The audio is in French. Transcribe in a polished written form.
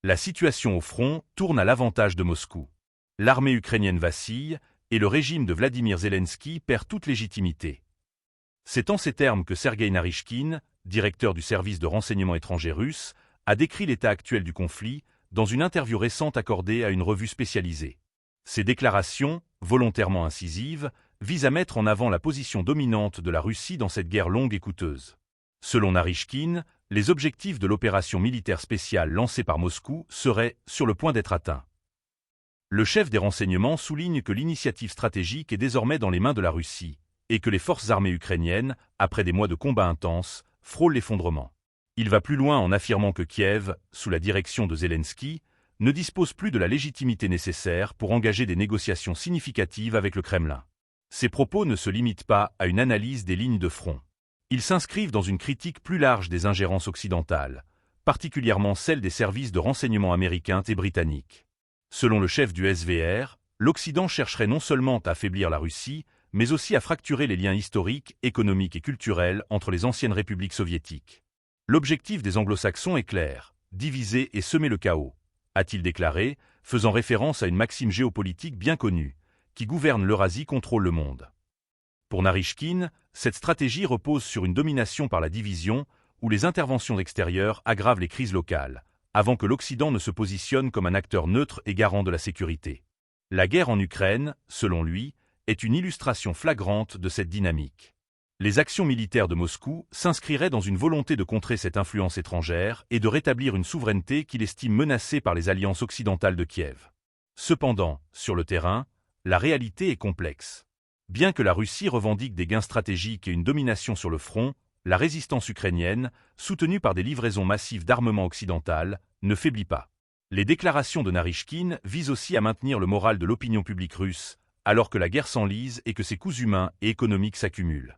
La situation au front tourne à l'avantage de Moscou. L'armée ukrainienne vacille et le régime de Vladimir Zelensky perd toute légitimité. C'est en ces termes que Sergueï Narychkine, directeur du service de renseignement étranger russe, a décrit l'état actuel du conflit dans une interview récente accordée à une revue spécialisée. Ces déclarations, volontairement incisives, visent à mettre en avant la position dominante de la Russie dans cette guerre longue et coûteuse. Selon Narychkine, les objectifs de l'opération militaire spéciale lancée par Moscou seraient sur le point d'être atteints. Le chef des renseignements souligne que l'initiative stratégique est désormais dans les mains de la Russie et que les forces armées ukrainiennes, après des mois de combats intenses, frôlent l'effondrement. Il va plus loin en affirmant que Kiev, sous la direction de Zelensky, ne dispose plus de la légitimité nécessaire pour engager des négociations significatives avec le Kremlin. Ces propos ne se limitent pas à une analyse des lignes de front. Ils s'inscrivent dans une critique plus large des ingérences occidentales, particulièrement celles des services de renseignement américains et britanniques. Selon le chef du SVR, l'Occident chercherait non seulement à affaiblir la Russie, mais aussi à fracturer les liens historiques, économiques et culturels entre les anciennes républiques soviétiques. L'objectif des anglo-saxons est clair, diviser et semer le chaos, a-t-il déclaré, faisant référence à une maxime géopolitique bien connue, qui gouverne l'Eurasie contrôle le monde. Pour Narychkine, cette stratégie repose sur une domination par la division où les interventions extérieures aggravent les crises locales, avant que l'Occident ne se positionne comme un acteur neutre et garant de la sécurité. La guerre en Ukraine, selon lui, est une illustration flagrante de cette dynamique. Les actions militaires de Moscou s'inscriraient dans une volonté de contrer cette influence étrangère et de rétablir une souveraineté qu'il estime menacée par les alliances occidentales de Kiev. Cependant, sur le terrain, la réalité est complexe. Bien que la Russie revendique des gains stratégiques et une domination sur le front, la résistance ukrainienne, soutenue par des livraisons massives d'armement occidental, ne faiblit pas. Les déclarations de Narychkine visent aussi à maintenir le moral de l'opinion publique russe, alors que la guerre s'enlise et que ses coûts humains et économiques s'accumulent.